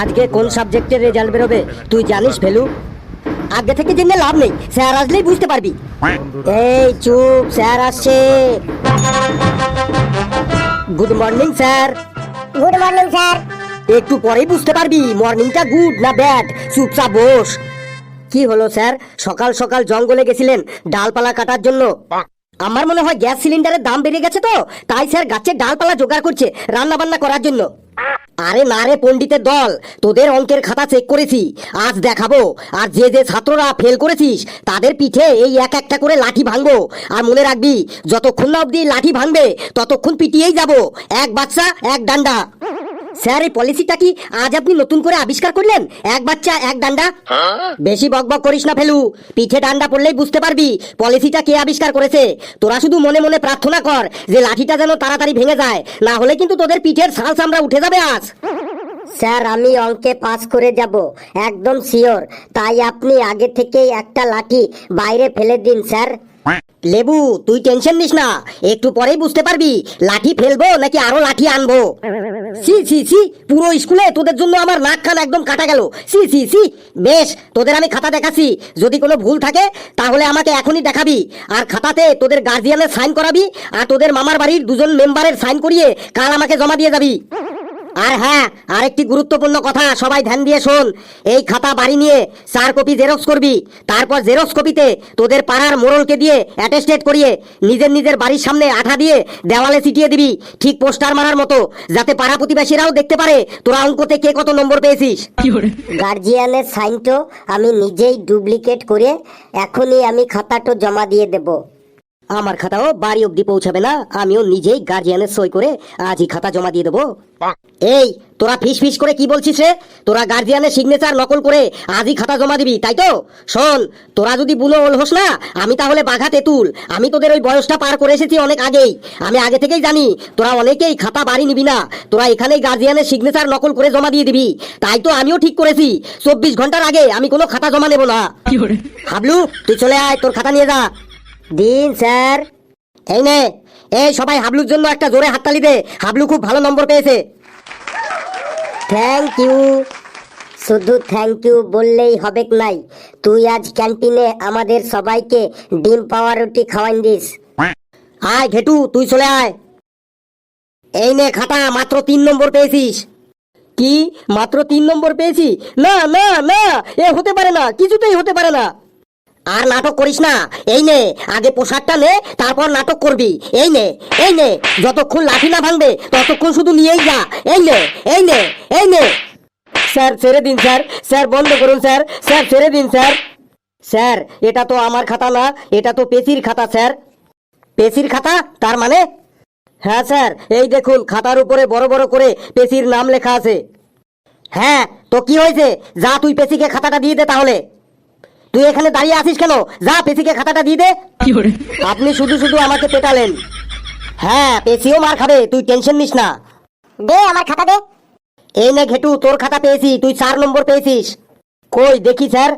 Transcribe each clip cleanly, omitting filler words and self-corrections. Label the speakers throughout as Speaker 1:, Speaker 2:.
Speaker 1: আজকে কোন সাবজেক্টের রেজাল্ট বেরোবে তুই জানিস ফেলু? আগে থেকে জেনে লাভ নেই, স্যার আসলেই বুঝতে পারবি। এই চুপ, স্যার আসছে। Good morning sir.
Speaker 2: Good morning sir.
Speaker 1: একটু পরেই বুঝতে পারবি মর্নিংটা গুড না ব্যাড। চুপচাপ বস। কি হলো স্যার, সকাল সকাল জঙ্গলে গেছিলেন ডালপালা কাটার জন্য? আমার মনে হয় গ্যাস সিলিন্ডারের দাম বেড়ে গেছে তো, তাই স্যার গাছের ডালপালা জোগাড় করছে রান্না বান্না করার জন্য। আরে না রে পণ্ডিতের দল, তোদের অঙ্কের খাতা চেক করেছি, আজ দেখাবো। আর যে যে ছাত্ররা ফেল করেছিস তাদের পিঠে এই এক একটা করে লাঠি ভাঙবো। আর মনে রাখবি, যতক্ষণ না অব্দি লাঠি ভাঙবে ততক্ষণ পিটিয়েই যাব। এক বাচ্চা এক ডান্ডা। স্যার এই পলিসিটা কি আজ আপনি নতুন করে আবিষ্কার করলেন? এক বাচ্চা এক ডান্ডা? বেশি বকবক করিস না ফেলু, পিঠে ডান্ডা পড়লেই বুঝতে পারবি পলিসিটা কে আবিষ্কার করেছে। তোরা শুধু মনে মনে প্রার্থনা কর যে লাঠিটা যেন তাড়াতাড়ি ভেঙে যায়, না হলে কিন্তু তোদের পিঠের ছাল চামড়া উঠে যাবে আজ।
Speaker 2: স্যার আমি অঙ্কে পাস করে যাব, একদম শিওর। তাই আপনি আগে থেকেই একটা লাঠি বাইরে ফেলে দিন স্যার।
Speaker 1: লেবু তুই টেনশন নিস না, একটু পরেই বুঝতে পারবি লাঠি ফেলবো নাকি আরো লাঠি আনবো। সি সি সি, পুরো স্কুলে তোদের জন্য আমার নাক কান একদম কাটা গেল। সি সি সি। বেশ, তোদের আমি খাতা দেখাচ্ছি, যদি কোনো ভুল থাকে তাহলে আমাকে এখনই দেখাবি। আর খাতাতে তোদের গার্জিয়ানের সাইন করাবি, আর তোদের মামার বাড়ির দুজন মেম্বারের সাইন করিয়ে কাল আমাকে জমা দিয়ে যাবি। আর হ্যাঁ, আরেকটি গুরুত্বপূর্ণ কথা, সবাই ধ্যান দিয়ে শোন। এই খাতা বাড়ি নিয়ে 4 কপি জেরক্স করবি, তারপর জেরক্স কপিতে তোদের পাড়ার মোড়লকে দিয়ে অ্যাটেস্টেড করিয়ে নিজের নিজের বাড়ির সামনে আঠা দিয়ে দেওয়ালে ছিটিয়ে দিবি, ঠিক পোস্টার মারার মতো, যাতে পাড়া প্রতিবেশীরাও দেখতে পারে তোরা অঙ্কতে কে কত নম্বর পেয়েছিস।
Speaker 2: গার্জিয়ানের সাইনটো আমি নিজেই ডুপ্লিকেট করে এখনই আমি খাতাটো জমা দিয়ে দেব।
Speaker 1: আমার খাতাও বাড়ি অবধি পৌঁছাবে না, আমিও নিজেই গার্জিয়ানের সই করে আজই খাতা জমা দিয়ে দেবো। এই তোরা ফিস ফিস করে কি বলছিস রে? তোরা গার্জিয়ানের সিগনেচার নকল করে আজই খাতা জমা দিবি, তাই তো? শোন, তোরা যদি বুনো ওল হোস না, আমি তাহলে বাঘা তেঁতুল। আমি তোদের ওই বয়সটা পার করে এসেছি অনেক আগেই। আমি আগে থেকেই জানি তোরা অনেকেই খাতা বাড়ি নিবি না, তোরা এখানেই গার্জিয়ানের সিগনেচার নকল করে জমা দিয়ে দিবি। তাই তো আমিও ঠিক করেছি 24 ঘন্টার আগে আমি কোনো খাতা জমা নেব না। হাবলু তুই চলে আয়, তোর খাতা নিয়ে যা।
Speaker 2: দিন স্যার।
Speaker 1: এই নে, এই সবাই হাবলুর জন্য একটা জোরে হাততালি দে, হাবলু খুব ভালো নম্বর পেয়েছে।
Speaker 2: Thank you. শুধু থ্যাংক ইউ বললেই হবে নাই, তুই আজ ক্যান্টিনে আমাদের সবাইকে ডিম পাওয়া রুটি খাওয়ান দিস।
Speaker 1: আয় ঘেটু তুই চলে আয়। এই নে খাতা, মাত্র 3 নম্বর পেয়েছিস। কি মাত্র 3 নম্বর পেয়েছি? না না না, এ হতে পারে না, কিছুতেই হতে পারে না। আর নাটক করিস না, এই নে আগে পোশাকটা নে, তারপর নাটক করবি। এই নে এই নে, যতক্ষণ লাঠি না ভাঙবে ততক্ষণ শুধু নিয়েই যা। এই নে এই নে এই নে। স্যার ছেড়ে দিন স্যার, স্যার বন্ধ করুন স্যার, স্যার ছেড়ে দিন স্যার। স্যার এটা তো আমার খাতা না, এটা তো পেশির খাতা স্যার। পেশির খাতা তার মানে? হ্যাঁ স্যার, এই দেখুন খাতার উপরে বড় বড় করে পেশির নাম লেখা আছে। হ্যাঁ তো কি হয়েছে, যা তুই পেশিকে খাতাটা দিয়ে দে। তাহলে তুই এখানে দাঁড়িয়ে আছিস কেন? যা পেশিকে খাতাটা দিয়ে দে। আপনি শুধু শুধু আমাকে পেটালেন। হ্যাঁ পেশিও মার খাবে, তুই টেনশন নিস না।
Speaker 2: দে আমার খাতা দে।
Speaker 1: এই নে ঘেটু, তোর খাতা পেয়েছি, তুই 4 নম্বর পেয়েছিস। কই দেখি স্যার।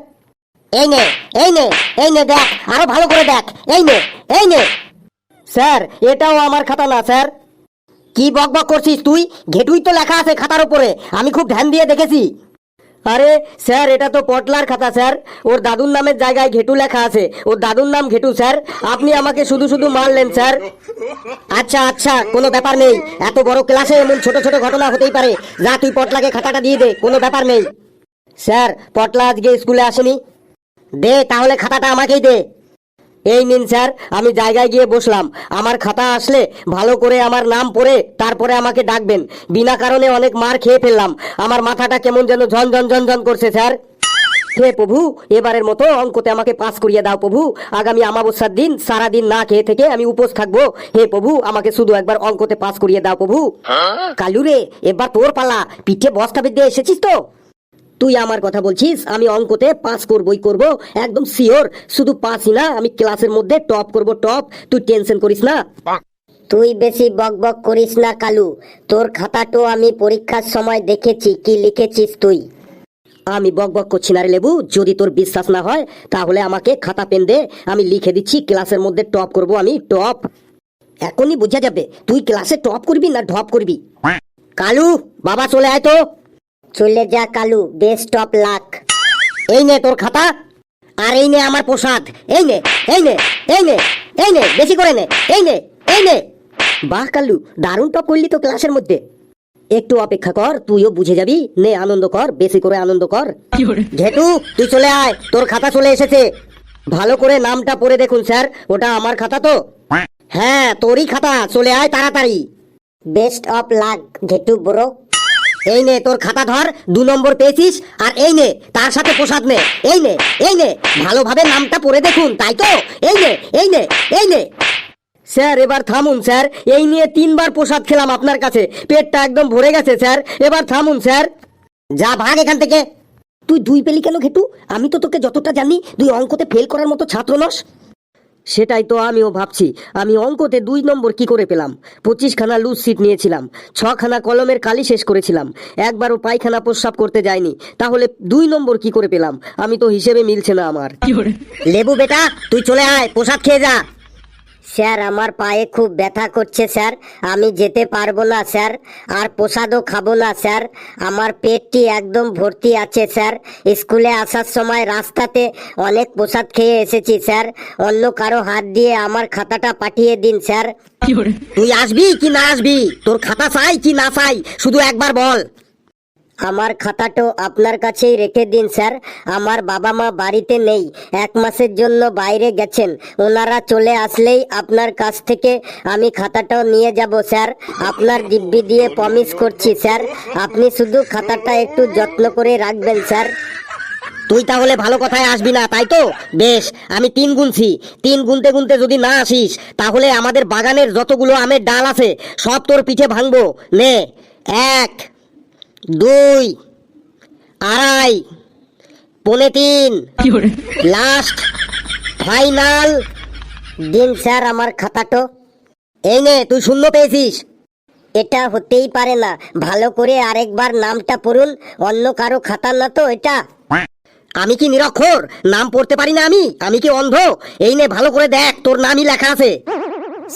Speaker 1: এই নে এই নে এই নে, দেখ আরো ভালো করে দেখ। এই নে এই নে। স্যার এটাও আমার খাতা না স্যার। কি বকবক করছিস তুই? ঘেটুই তো লেখা আছে খাতার উপরে, আমি খুব ধ্যান দিয়ে দেখেছি। আরে স্যার এটা তো পটলার খাতা স্যার, ওর দাদুর নামের জায়গায় ঘেটু লেখা আছে, ওর দাদুর নাম ঘেটু স্যার। আপনি আমাকে শুধু শুধু মারলেন স্যার। আচ্ছা আচ্ছা, কোনো ব্যাপার নেই, এত বড় ক্লাসে এমন ছোট ছোট ঘটনা হতেই পারে। যা তুই পটলাকে খাতাটা দিয়ে দে, কোনো ব্যাপার নেই। স্যার পটলা আজকে স্কুলে আসেনি। দে তাহলে খাতাটা আমাকেই দে। এই নিন স্যার, আমি জায়গায় গিয়ে বসলাম। আমার খাতা আসলে ভালো করে আমার নাম পড়ে তারপরে আমাকে ডাকবেন। বিনা কারণে অনেক মার খেয়ে ফেললাম, আমার মাথাটা কেমন যেন ঝনঝন ঝনঝন করছে স্যার। হে প্রভু, এবারের মতো অঙ্কতে আমাকে পাস করিয়ে দাও প্রভু। আগামী অমাবস্যার দিন সারাদিন না খেয়ে থেকে আমি উপোস থাকবো। হে প্রভু, আমাকে শুধু একবার অঙ্কতে পাস করিয়ে দাও প্রভু। কালু রে, এবার তোর পালা, পিঠে বস্তা বেঁধে এসেছিস তো? তুই আমার কথা বলছিস? আমি অঙ্কতে পাস করবই করব, একদম শিওর। শুধু পাসই না, আমি ক্লাসের মধ্যে টপ করব, টপ। তুই টেনশন করিস না।
Speaker 2: তুই বেশি বক বক করিস না কালু, তোর খাতাটো আমি পরীক্ষার সময় দেখেছি কি লিখেছিস তুই।
Speaker 1: আমি বক বক করছি না রে লেবু, যদি তোর বিশ্বাস না হয় তাহলে আমাকে খাতা পেন দে, আমি লিখে দিচ্ছি ক্লাসের মধ্যে টপ করব আমি, টপ। এখনই বোঝা যাবে তুই ক্লাসে টপ করবি না ঢপ করবি। কালু বাবা চলে আয় তো।
Speaker 2: চলে যা কালু, বেস্ট অফ লাক।
Speaker 1: এই নে তোর খাতা, আর এই নে আমার প্রসাদ। এই নে, এই নে, এই নে, এই নে, বেশি করে নে, এই নে, এই নে। বাহ কালু, দারুণ টপ করলি তো ক্লাসের মধ্যে। একটু অপেক্ষা কর, তুইও বুঝে যাবি। নে আনন্দ কর, বেশি করে আনন্দ কর। ঘেটু তুই চলে আয়, তোর খাতা চলে এসেছে। ভালো করে নামটা পড়ে দেখুন স্যার, ওটা আমার খাতা তো। হ্যাঁ তোরই খাতা, চলে আয় তাড়াতাড়ি।
Speaker 2: Best of luck ঘেটু bro.
Speaker 1: এই নে তোর খাতা ধর, 2 নম্বর পেয়েছিস। আর এই নে তার সাথে প্রসাদ নে। এই নে, এই নে, ভালোভাবে নামটা পড়ে দেখুন, তাই তো। এই নে, এই নে, এই নে। স্যার এবার থামুন স্যার, এই নিয়ে 3 বার প্রসাদ খেলাম আপনার কাছে, পেটটা একদম ভরে গেছে স্যার। এবার থামুন স্যার, যা ভাগ এখান থেকে। তুই 2 পেলি কেন ঘেটু? আমি তো তোকে যতটা জানি তুই অঙ্কতে ফেল করার মতো ছাত্র নস। সেটাই তো আমিও ভাবছি, আমি অঙ্কতে 2 নম্বর কি করে পেলাম? 25 খানা লুজ সিট নিয়েছিলাম, 6 খানা কলমের কালি শেষ করেছিলাম, একবারও পায়খানা প্রস্রাব করতে যায়নি, তাহলে 2 নম্বর কি করে পেলাম? আমি তো হিসেবে মিলছে না আমার। লেবু বেটা তুই চলে আয়, প্রসাদ খেয়ে যা।
Speaker 2: স্যার আমার পায়ে খুব ব্যথা করছে স্যার, আমি যেতে পারবো না স্যার, আর প্রসাদও খাবো না স্যার, আমার পেটটি একদম ভর্তি আছে স্যার। স্কুলে আসার সময় রাস্তাতে অনেক প্রসাদ খেয়ে এসেছি স্যার, অন্য কারো হাত দিয়ে আমার খাতাটা পাঠিয়ে দিন স্যার।
Speaker 1: তুই আসবি কি না আসবি? তোর খাতা চাই কি না চাই শুধু একবার বল।
Speaker 2: আমার খাতাটা আপনার কাছেই রেখে দিন স্যার, আমার বাবা মা বাড়িতে নেই, 1 মাসের জন্য বাইরে গেছেন, ওনারা চলে আসলেই আপনার কাছ থেকে আমি খাতাটাও নিয়ে যাব স্যার, আপনার দিব্যি দিয়ে প্রমিস করছি স্যার, আপনি শুধু খাতাটা একটু যত্ন করে রাখবেন স্যার।
Speaker 1: তুই তাহলে ভালো কথায় আসবি না, তাই তো? বেশ, আমি 3 গুনছি, 3 গুনতে গুনতে যদি না আসিস তাহলে আমাদের বাগানের যতগুলো আমের ডাল আছে সব তোর পিঠে ভাঙবো। নে, 1, 2, 2.5, 3.25, লাস্ট, ফাইনাল।
Speaker 2: দিন স্যার আমার খাতাটা।
Speaker 1: এই নে তুই 0 পেয়েছিস।
Speaker 2: এটা হতেই পারে না, ভালো করে আরেকবার নামটা পড়ুন, অন্য কারো খাতা না তো এটা।
Speaker 1: আমি কি নিরক্ষর? নাম পড়তে পারি না আমি কি অন্ধ? এই নে ভালো করে দেখ, তোর নামই লেখা আছে।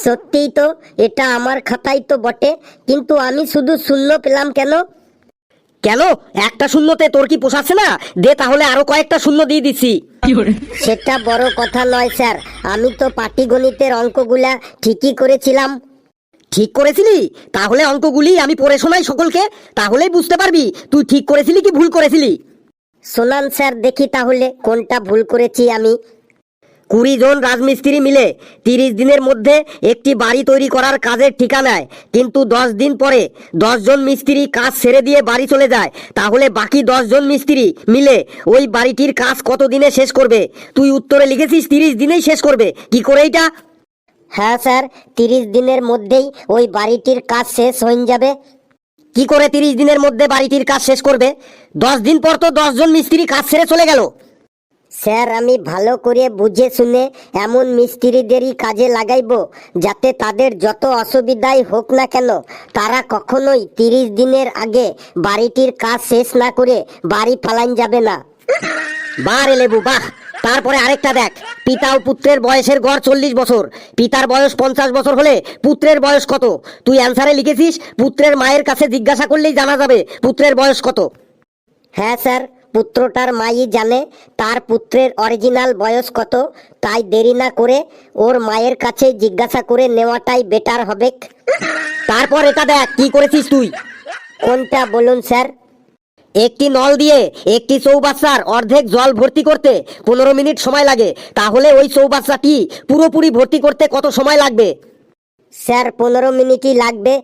Speaker 2: সত্যিই তো, এটা আমার খাতাই তো বটে, কিন্তু আমি শুধু 0 পেলাম কেন?
Speaker 1: কেন? একটা শূন্যতে তোর কি পোষাচ্ছে না? দে তাহলে আরো কয়েকটা 0 দিয়ে দিচ্ছি।
Speaker 2: সেটা বড় কথা নয় স্যার, আমি তো পাটিগণিতের অঙ্কগুলা ঠিকই করেছিলাম।
Speaker 1: ঠিক করেছিলি? তাহলে অঙ্কগুলি আমি পড়ে শোনাই সকলকে, তাহলেই বুঝতে পারবি তুই ঠিক করেছিলি কি ভুল করেছিলি।
Speaker 2: শোনান স্যার দেখি তাহলে কোনটা ভুল করেছি আমি।
Speaker 1: 20 জন রাজমিস্ত্রি মিলে 30 দিনের মধ্যে একটি বাড়ি তৈরি করার কাজের ঠিকা নেয়, কিন্তু 10 দিন পরে 10 জন মিস্ত্রি কাজ ছেড়ে দিয়ে বাড়ি চলে যায়, তাহলে বাকি 10 জন মিস্ত্রি মিলে ওই বাড়িটির কাজ কত দিনে শেষ করবে? তুই উত্তরে লিখেছিস 30 দিনেই শেষ করবে, কি করে এটা?
Speaker 2: হ্যাঁ স্যার, 30 দিনের মধ্যেই ওই বাড়িটির কাজ শেষ হয়ে যাবে।
Speaker 1: কি করে 30 দিনের মধ্যে বাড়িটির কাজ শেষ করবে? 10 দিন পর তো 10 জন মিস্ত্রি কাজ ছেড়ে চলে গেল।
Speaker 2: স্যার আমি ভালো করে বুঝে শুনে এমন মিস্ত্রিদেরই কাজে লাগাইবো যাতে তাদের যত অসুবিধাই হোক না কেন তারা কখনোই 30 দিনের আগে বাড়িটির কাজ শেষ না করে বাড়ি পালান যাবে না।
Speaker 1: বাহ রে লেবু বাহ। তারপরে আরেকটা দেখ, পিতা ও পুত্রের বয়সের গড় 40 বছর, পিতার বয়স 50 বছর হলে পুত্রের বয়স কত? তুই অ্যান্সারে লিখেছিস পুত্রের মায়ের কাছে জিজ্ঞাসা করলেই জানা যাবে পুত্রের বয়স কত।
Speaker 2: হ্যাঁ স্যার, পুত্রটার মাই জানে তার পুত্রের অরিজিনাল বয়স কত, তাই দেরি না করে ওর মায়ের কাছে জিজ্ঞাসা করে নেওয়াটাই বেটার হবে।
Speaker 1: তারপর এটা দেখ কি করেছিস তুই।
Speaker 2: কোনটা বলুন স্যার?
Speaker 1: একটি নল দিয়ে একটি চৌবাচ্চার অর্ধেক জল ভর্তি করতে 15 মিনিট সময় লাগে, তাহলে ওই চৌবাচ্চাটি পুরোপুরি ভর্তি করতে কত সময় লাগবে?
Speaker 2: স্যার 15 মিনিটই লাগবে।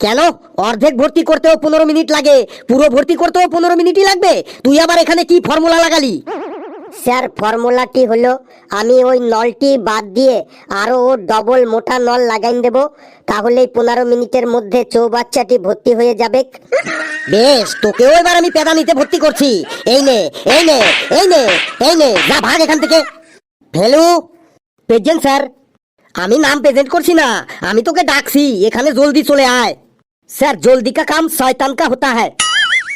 Speaker 1: কেন? অর্ধেক ভর্তি করতেও 15 মিনিট লাগে, পুরো ভর্তি করতেও 15 মিনিটই লাগবে? তুই আবার এখানে কি ফর্মুলা লাগালি?
Speaker 2: স্যার ফর্মুলাটি হলো আমি ওই নলটি বাদ দিয়ে আরো ও ডবল মোটা নল লাগাই দেব, তাহলেই 15 মিনিটের মধ্যে চৌবাচ্চাটি ভর্তি হয়ে যাবে।
Speaker 1: বেশ, তোকেও এবার আমি পেদানিতে ভর্তি করছি। এই নে, এই নে, এই নে, এই নে, যা ভাগ এখান থেকে। Value present sir. আমি নাম প্রেজেন্ট করছি না, আমি তোকে ডাকছি এখানে জলদি চলে আয়। স্যার জলদি কা কাম শয়তান কা হতা হ্যায়।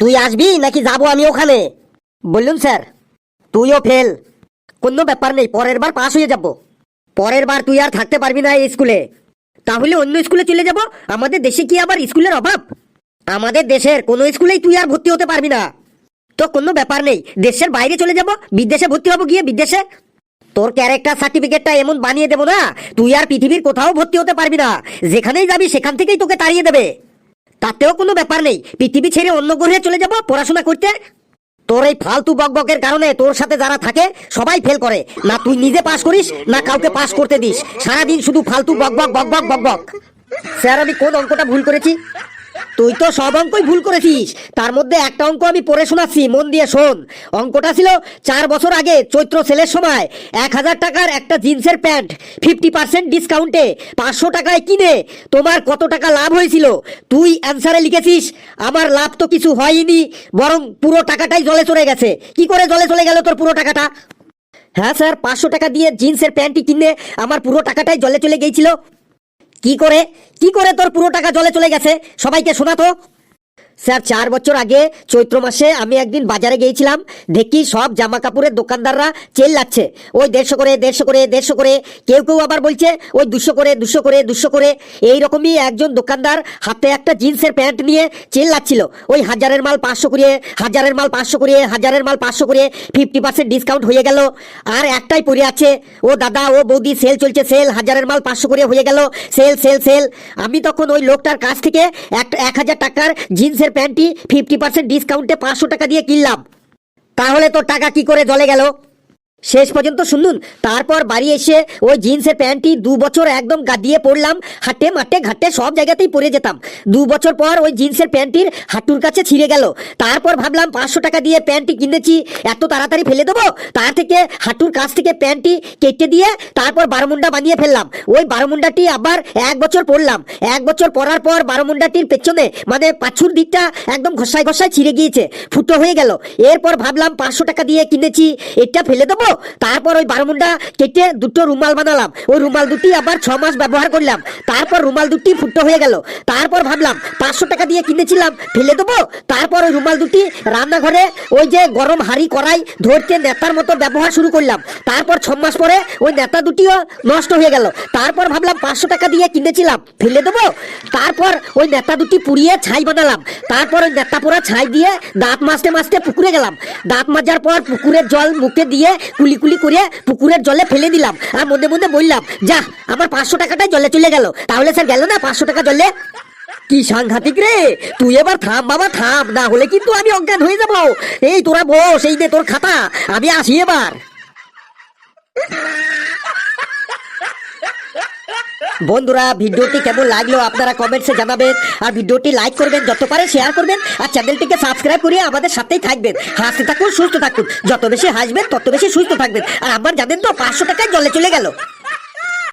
Speaker 1: তুই আসবি নাকি যাবো আমি ওখানে? বললুম স্যার। তুইও ফেল। কোনো ব্যাপার নেই, পরের বার পাস হয়ে যাব। পরের বার তুই আর থাকতে পারবি না এই স্কুলে, তাহলে অন্য স্কুলে চলে যাব। আমাদের দেশে কি আবার স্কুলের অভাব? আমাদের দেশের কোনো স্কুলেই তুই আর ভর্তি হতে পারবি না। তো কোনো ব্যাপার নেই, দেশের বাইরে চলে যাব, বিদেশে ভর্তি হবো, গিয়ে বিদেশে তোর ক্যারেক্টার সার্টিফিকেটটা এমন বানিয়ে দেবো না, তুই আর পৃথিবীর কোথাও ভর্তি হতে পারবি না। যেখানেই যাবি সেখান থেকেই তোকে তাড়িয়ে দেবে। তাতেও কোনো ব্যাপার নেই, পৃথিবী ছেড়ে অন্য গ্রহে চলে যাব পড়াশোনা করতে। তোর এই ফালতু বকবকের কারণে তোর সাথে যারা থাকে সবাই ফেল করে, না তুই নিজে পাস করিস না কাউকে পাস করতে দিস, সারাদিন শুধু ফালতু বকবক বকবক বকবক। স্যার আমি কোন অঙ্কটা ভুল করেছি? তুই তো সব অঙ্কই ভুল করেছিস, তার মধ্যে একটা অঙ্ক আমি পড়ে শোনাচ্ছি, মন দিয়ে শোন। অঙ্কটা ছিল 4 বছর আগে চৈত্র সেলের সময় 1000 টাকার একটা জিন্সের প্যান্ট 50% ডিসকাউন্টে 500 টাকায় কিনে তোমার কত টাকা লাভ হয়েছিল? তুই অ্যান্সারে লিখেছিস আমার লাভ তো কিছু হয়নি, বরং পুরো টাকাটাই জলে চলে গেছে। কি করে জলে চলে গেল তোর পুরো টাকাটা? হ্যাঁ স্যার, 500 টাকা দিয়ে জিন্সের প্যান্টটি কিনে আমার পুরো টাকাটাই জলে চলে গিয়েছিল। কি করে তোর পুরো টাকা জলে চলে গেছে সবাইকে শোনা তো। স্যার 4 বছর আগে চৈত্র মাসে আমি একদিন বাজারে গিয়েছিলাম, দেখি সব জামা কাপড়ের দোকানদাররা চেল লাগছে, ওই 150 করে 150 করে, কেউ কেউ আবার বলছে ওই 200 করে। এইরকমই একজন দোকানদার হাতে একটা জিন্সের প্যান্ট নিয়ে চেল লাগছিল, ওই 1000-এর মাল 500 করে, 1000-এর মাল 500 করে, 1000-এর মাল 500 করে, 50% ডিসকাউন্ট হয়ে গেল। আর একটাই পড়ে আছে, ও দাদা ও বৌদি সেল চলছে, সেল, 1000-এর মাল 500 করে হয়ে গেল, সেল সেল সেল। আমি তখন ওই লোকটার কাছ থেকে 1000 টাকার জিন্সের প্যান্টটি 50% ডিসকাউন্টে 500 টাকা দিয়ে কিনলাম। তাহলে তোর টাকা কি করে জলে গেল? শেষ পর্যন্ত শুনুন। তারপর বাড়ি এসে ওই জিন্সের প্যান্টটি 2 বছর একদম গাদিয়ে পড়লাম, হাটে মাঠে ঘাটে সব জায়গাতেই পরে যেতাম। 2 বছর পর ওই জিন্সের প্যান্টটির হাঁটুর কাছে ছিঁড়ে গেল। তারপর ভাবলাম 500 টাকা দিয়ে প্যান্টটি কিনেছি, এত তাড়াতাড়ি ফেলে দেবো, তার থেকে হাঁটুর কাছ থেকে প্যান্টটি কেটে দিয়ে তারপর বারোমুন্ডা বানিয়ে ফেললাম। ওই বারোমুন্ডাটি আবার 1 বছর পরলাম। 1 বছর পরার পর বারোমুন্ডাটির পেছনে মানে পাছুর দিকটা একদম ঘষায় ঘষায় ছিঁড়ে গিয়েছে, ফুটো হয়ে গেল। এরপর ভাবলাম 500 টাকা দিয়ে কিনেছি, এটা ফেলে দেবো। তারপর ওই বারোমুন্ডা কেটে 2টো রুমাল বানালাম, ওই রুমাল দুটি আবার 6 মাস ব্যবহার করলাম। তারপর রুমাল দুটি ফুটো হয়ে গেল। তারপর ভাবলাম 500 টাকা দিয়ে কিনেছিলাম, ফেলে দেবো। তারপর ওই রুমাল দুটি রান্নাঘরে ওই যে গরম হাঁড়ি কড়াই ধরতে নেতার মতো ব্যবহার শুরু করলাম। তারপর 6 মাস পরে ওই নেতা দুটিও নষ্ট হয়ে গেল। তারপর ভাবলাম 500 টাকা দিয়ে কিনেছিলাম, ফেলে দেবো। তারপর ওই নেতা দুটি পুড়িয়ে ছাই বানালাম। তারপর ওই নেতা পোড়া ছাই দিয়ে দাঁত মাজতে মাজতে পুকুরে গেলাম। দাঁত মাজার পর পুকুরের জল মুখে দিয়ে কুলি কুলি করে পুকুরের জলে ফেলে দিলাম। আর মধ্যে মধ্যে বললাম যা আমার 500 টাকাটাই জলে চলে গেল। তাহলে স্যার গেল না 500 টাকা জলে? কি সাংঘাতিক রে! তুই এবার থাম বাবা থাম, না হলে কিন্তু আমি অজ্ঞান হয়ে যাব। এই তোরা বস, এই নে তোর খাতা, আমি আসি এবার। বন্ধুরা ভিডিওটি কেমন লাগলো আপনারা কমেন্টসে জানাবেন, আর ভিডিওটি লাইক করবেন, যত পারে শেয়ার করবেন, আর চ্যানেলটিকে সাবস্ক্রাইব করে আমাদের সাথেই থাকবেন। হাসতে থাকুন, সুস্থ থাকুন, যত বেশি হাসবেন তত বেশি সুস্থ থাকবেন। আর আমার জানেন তো 500 টাকায় জলে চলে গেল।